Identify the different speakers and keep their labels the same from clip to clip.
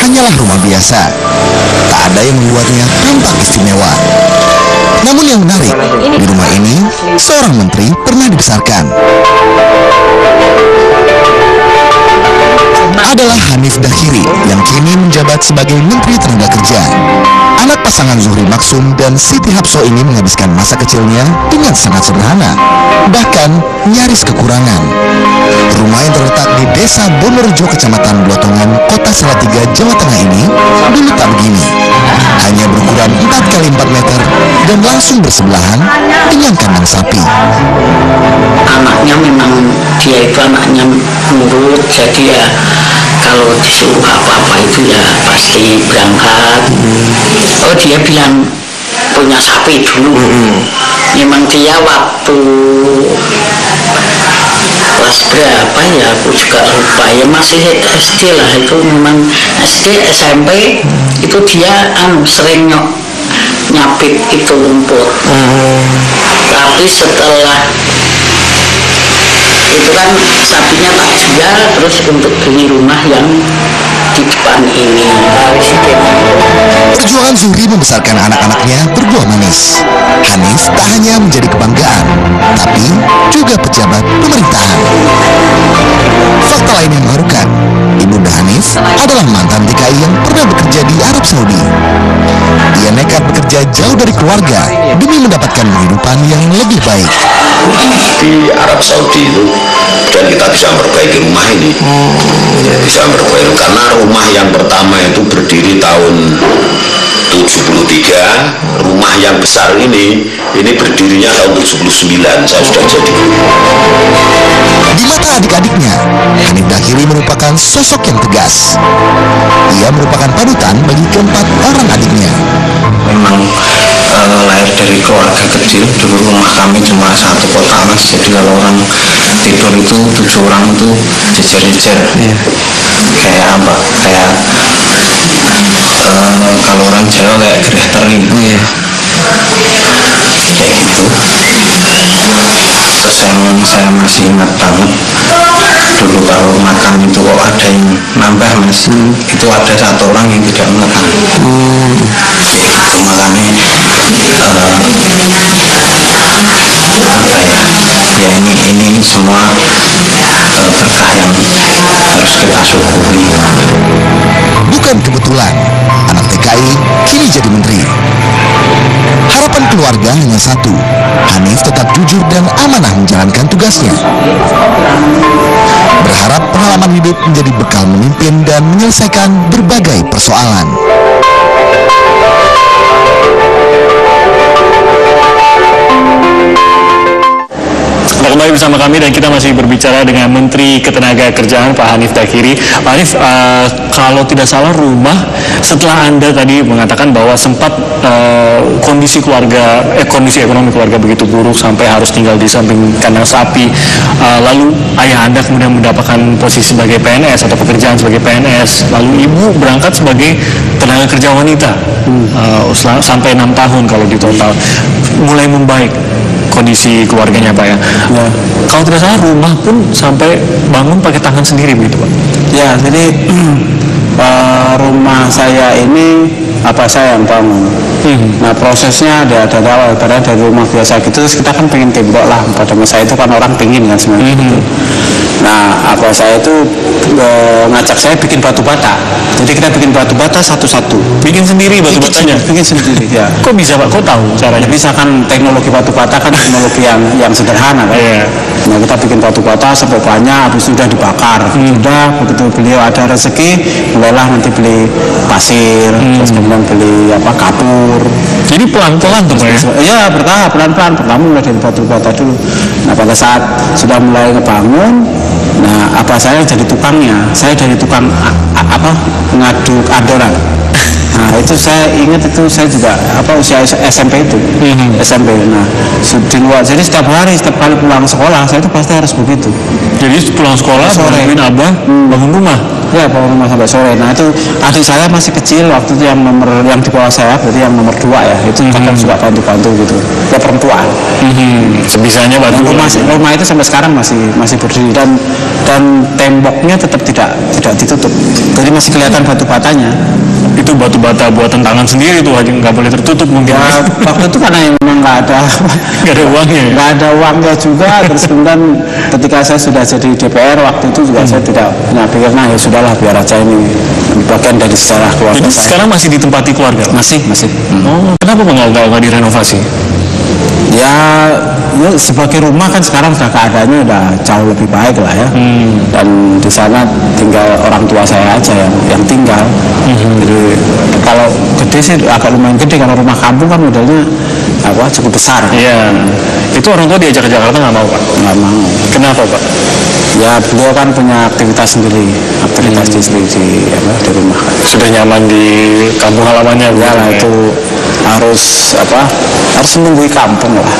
Speaker 1: hanyalah rumah biasa. Tak ada yang membuatnya tampak istimewa. Namun yang menarik, di rumah ini seorang menteri pernah dibesarkan. Adalah Hanif Dakhiri yang kini menjabat sebagai Menteri Tenaga Kerja. Anak pasangan Zuhri Maksum dan Siti Hapso ini menghabiskan masa kecilnya dengan sangat sederhana, bahkan nyaris kekurangan. Rumah yang terletak di Desa Bonorejo, Kecamatan Blotongan, Kota Salatiga, Jawa Tengah ini dulu tak begini. Hanya berukuran 4x4 meter dan langsung bersebelahan dengan kandang sapi.
Speaker 2: Anaknya memang dia itu anaknya nurut, jadi ya kalau disuruh apa-apa itu ya pasti berangkat. Oh, dia bilang punya sapi dulu. Memang dia waktu kelas berapa ya aku juga lupa, ya masih SD lah, itu memang SD SMP itu dia sering nyapit itu rumput. Tapi setelah itu kan sapinya tak jual, terus untuk beli rumah yang di depan ini.
Speaker 1: Perjuangan Zuhri membesarkan anak-anaknya berbuah manis. Hanif tak hanya menjadi kebanggaan, tapi juga pejabat pemerintahan. Fakta lain yang mengharukan, Ibunda Hanif adalah mantan TKI yang pernah bekerja di Arab Saudi. Ia nekat bekerja jauh dari keluarga demi mendapatkan kehidupan yang lebih baik.
Speaker 3: Di Arab Saudi itu, dan kita bisa memperbaiki rumah ini. Bisa memperbaiki karena rumah yang pertama itu berdiri tahun 73, rumah yang besar ini berdirinya tahun 79, saya sudah jadi.
Speaker 1: Di mata adik-adiknya, Hanif Dakhiri merupakan sosok yang tegas. Ia merupakan panutan bagi keempat orang adiknya.
Speaker 4: Memang lahir dari keluarga kecil, dulu rumah kami cuma satu kotak mas, jadi kalau orang tidur itu 7 orang itu jejer-jejer. Kayak apa? Kayak kalau orang Jawa kayak grehter gitu. Kayak gitu. Terus saya masih ingat banget dulu kalau makan itu kok ada yang nambah mas, itu ada satu orang yang tidak makan. Itu makanya ya ini semua berkah yang harus kita syukuri.
Speaker 1: Bukan kebetulan anak TKI kini jadi menteri. Harapan keluarga hanya satu, Hanif tetap jujur dan amanah menjalankan tugasnya. Berharap pengalaman hidup menjadi bekal memimpin dan menyelesaikan berbagai persoalan.
Speaker 5: Kembali bersama kami dan kita masih berbicara dengan Menteri Ketenagakerjaan Pak Hanif Dakhiri. Pak Hanif, kalau tidak salah rumah, setelah Anda tadi mengatakan bahwa sempat kondisi ekonomi keluarga begitu buruk sampai harus tinggal di samping kandang sapi, lalu ayah Anda kemudian mendapatkan posisi sebagai PNS atau pekerjaan sebagai PNS, lalu ibu berangkat sebagai tenaga kerja wanita sampai 6 tahun kalau di total, mulai membaik kondisi keluarganya Pak ya. Kalau tidak salah rumah pun sampai bangun pakai tangan sendiri begitu Pak.
Speaker 4: Ya, jadi rumah saya ini saya yang bangun. Nah prosesnya ada awal, karena dari rumah biasa gitu, terus kita kan pengen tembok lah. Pada masa itu kan orang pengen kan sebenarnya gitu. Nah saya itu ngajak saya bikin batu bata. Jadi kita bikin batu bata satu-satu.
Speaker 5: Bikin sendiri batu batanya?
Speaker 4: Bikin sendiri ya.
Speaker 5: Kok bisa Pak? Kok tahu caranya?
Speaker 4: Ya, bisa kan, teknologi batu bata kan teknologi yang sederhana kan. Nah kita bikin batu bata sampai banyak, habis itu sudah dibakar. Sudah begitu beliau ada rezeki, mulailah nanti beli pasir, terus kemudian beli kapur.
Speaker 5: Jadi pelan-pelan tuh Pak ya?
Speaker 4: Iya, bertahap, pelan-pelan. Pertama mulai dari batu bata dulu. Nah pada saat sudah mulai ngebangun, nah saya jadi tukangnya. Saya dari tukang ngaduk adonan. Nah itu saya ingat, itu saya juga usia SMP itu, SMP. Nah di luar, jadi setiap hari, setiap kali pulang sekolah, saya itu pasti harus begitu.
Speaker 5: Jadi pulang sekolah, bantuin abah bangun rumah.
Speaker 4: Ya, bangun rumah sampai sore. Nah itu adik saya masih kecil waktu itu yang di bawah saya, berarti yang nomor 2 ya. Itu kadang suka bantu-bantu gitu. Ya perempuan.
Speaker 5: Sebisanya bantu.
Speaker 4: Rumah itu sampai sekarang masih berdiri dan temboknya tetap tidak ditutup. Jadi masih kelihatan batu batanya.
Speaker 5: Itu batu bata buatan tangan sendiri tuh, aja nggak boleh tertutup mungkin.
Speaker 4: Ya, waktu itu karena memang nggak ada
Speaker 5: uangnya.
Speaker 4: Nggak ada uangnya juga. Terus kemudian ketika saya sudah jadi DPR waktu itu juga saya tidak punya pikir, nah ya sudahlah biar aja ini bagian dari sejarah keluarga.
Speaker 5: Jadi
Speaker 4: saya.
Speaker 5: sekarang masih ditempati keluarga?
Speaker 4: Masih.
Speaker 5: Oh, kenapa nggak direnovasi?
Speaker 4: Ya sebagai rumah kan sekarang sudah keadaannya udah jauh lebih baik lah ya. Dan di sana tinggal orang tua saya aja yang tinggal. Jadi kalau gede sih agak lumayan gede, kalau rumah kampung kan modelnya cukup besar.
Speaker 5: Iya. Itu orang tua diajak ke Jakarta nggak mau, Pak?
Speaker 4: Nggak mau.
Speaker 5: Kenapa, Pak?
Speaker 4: Ya beliau kan punya aktivitas sendiri, di rumah.
Speaker 5: Sudah nyaman di kampung halamannya.
Speaker 4: Ya lah itu harus menunggui kampung lah.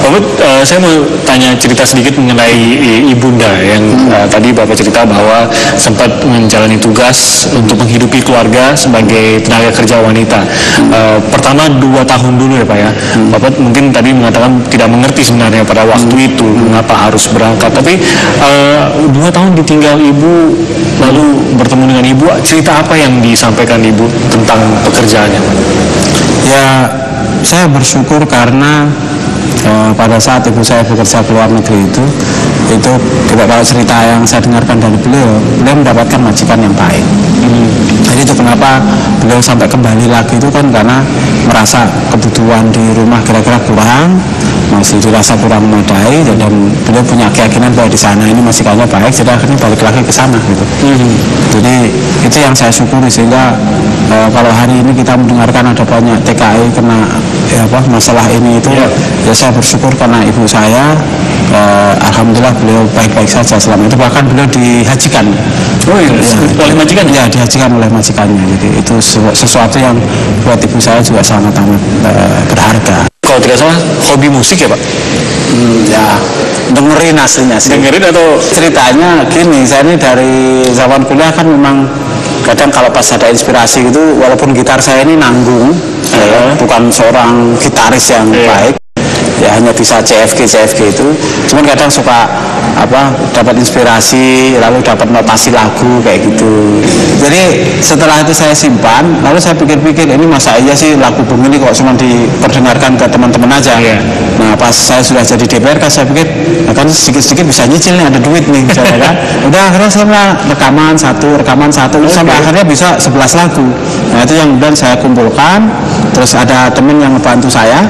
Speaker 5: Bapak, saya mau tanya cerita sedikit mengenai ibunda yang tadi Bapak cerita bahwa sempat menjalani tugas untuk menghidupi keluarga sebagai tenaga kerja wanita. Pertama 2 tahun dulu ya Pak ya. Bapak mungkin tadi mengatakan tidak mengerti sebenarnya pada waktu itu mengapa harus berangkat. Tapi 2 tahun ditinggal ibu, lalu bertemu dengan ibu, cerita apa yang disampaikan ibu tentang pekerjaannya?
Speaker 4: Ya, saya bersyukur karena pada saat ibu saya bekerja ke luar negeri itu kalau cerita yang saya dengarkan dari beliau mendapatkan majikan yang baik. Jadi itu kenapa beliau sampai kembali lagi itu kan karena merasa kebutuhan di rumah kira-kira kurang, masih dirasa kurang memadai, dan beliau punya keyakinan bahwa di sana ini majikannya baik, jadi akhirnya balik lagi ke sana gitu. Jadi itu yang saya syukuri, sehingga kalau hari ini kita mendengarkan ada banyak TKI kena masalah ini itu, ya saya bersyukur karena ibu saya alhamdulillah beliau baik-baik saja selama itu, bahkan beliau dihajikan.
Speaker 5: Oleh majikan?
Speaker 4: Ya, dihajikan oleh majikannya. Jadi itu sesuatu yang buat ibu saya juga sangat amat berharga.
Speaker 5: Kalau tidak salah hobi musik ya Pak?
Speaker 4: Ya dengerin aslinya sih.
Speaker 5: Dengerin atau
Speaker 4: ceritanya gini, saya ini dari zaman kuliah kan memang kadang kalau pas ada inspirasi gitu, walaupun gitar saya ini nanggung, bukan seorang gitaris yang baik, ya hanya bisa CFG itu, cuman kadang suka dapat inspirasi, lalu dapat notasi lagu kayak gitu. Jadi setelah itu saya simpan, lalu saya pikir-pikir, ini masa iya sih lagu begini kok cuma diperdengarkan ke teman-teman aja. Nah pas saya sudah jadi DPR kan saya pikir kan sedikit-sedikit bisa nyicil nih, ada duit nih misalnya kan. Udah akhirnya saya rekaman satu sampai akhirnya bisa 11 lagu. Nah itu yang kemudian saya kumpulkan, terus ada temen yang membantu saya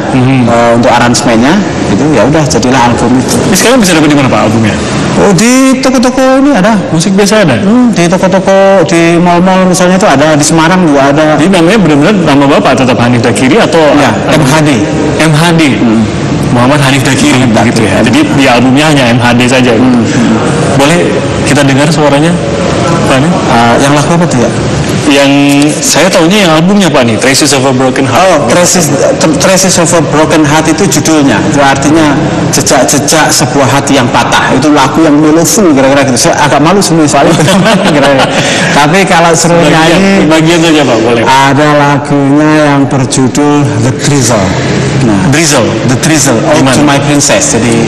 Speaker 4: untuk aransemennya, gitu ya udah jadilah album itu.
Speaker 5: Ini sekarang bisa dapat di mana Pak albumnya?
Speaker 4: Oh di toko-toko ini ada,
Speaker 5: musik biasa ada?
Speaker 4: Di toko-toko, di mall-mall misalnya itu ada, di Semarang juga ada.
Speaker 5: Jadi namanya benar-benar nama Bapak tetap Hanif Dakiri atau?
Speaker 4: Ya, MHD.
Speaker 5: Muhammad Hanif Dakiri gitu ya. Jadi di albumnya hanya MHD saja. Boleh kita dengar suaranya Pak Hanif?
Speaker 4: Yang lagu apa tuh ya?
Speaker 5: Yang saya tahunya yang albumnya Pak nih, Traces of a Broken Heart.
Speaker 4: Oh, Traces of a Broken Heart itu judulnya. Itu artinya jejak-jejak sebuah hati yang patah. Itu lagu yang mellow-full kira-kira gitu. Saya agak malu sebenarnya soalnya. Tapi kalau seru nyanyi,
Speaker 5: bagian saja Pak, boleh.
Speaker 4: Ada lagunya yang berjudul The Drizzle. Nah, The Drizzle. Ode to My Princess. Jadi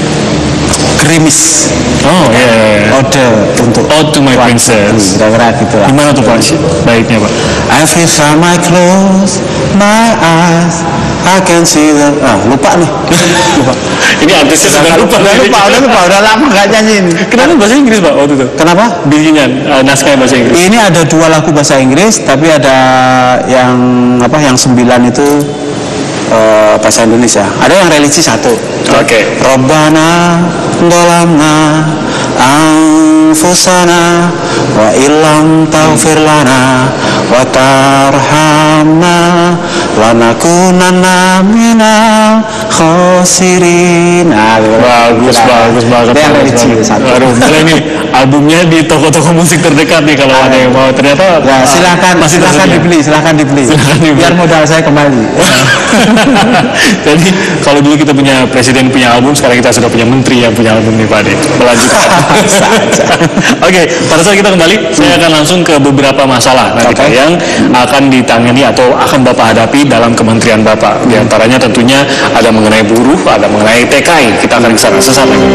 Speaker 4: gerimis.
Speaker 5: Oh iya. Ode to My Princess.
Speaker 4: Kira-kira gitu lah.
Speaker 5: Gimana tuh Pak baiknya Pak?
Speaker 4: Every time I close my eyes, I can see the... lupa nih. Lupa.
Speaker 5: Ini artisnya sudah lupa.
Speaker 4: Udah lama gak nyanyi ini.
Speaker 5: Kenapa bahasa Inggris Pak waktu itu?
Speaker 4: Kenapa?
Speaker 5: Bikinnya naskah bahasa Inggris.
Speaker 4: Ini ada 2 lagu bahasa Inggris, tapi ada yang 9 itu bahasa Indonesia. Ada yang religi 1.
Speaker 5: Oke.
Speaker 4: Rabbana dolamna anfusana wa illam taghfir lana wa tarhamna lanakunanna minal khosirin. Nah,
Speaker 5: Bagus banget.
Speaker 4: Itu yang dari
Speaker 5: bagus
Speaker 4: Cio
Speaker 5: banget.
Speaker 4: satu.
Speaker 5: Aduh, boleh nih albumnya di toko-toko musik terdekat nih kalau ada yang mau. Ternyata
Speaker 4: Ya, silakan
Speaker 5: tersedia.
Speaker 4: dibeli.
Speaker 5: Silakan dibeli.
Speaker 4: Biar modal saya kembali.
Speaker 5: Jadi kalau dulu kita punya presiden punya album, sekarang kita sudah punya menteri yang punya album nih Pak Ade. Melanjutkan. Oke, pada saat kita kembali, saya akan langsung ke beberapa masalah nanti Pak, yang akan ditangani atau akan Bapak hadapi dalam kementerian Bapak. Di antaranya tentunya ada mengenai buruh, ada mengenai TKI. Kita akan ke sana sesaat lagi.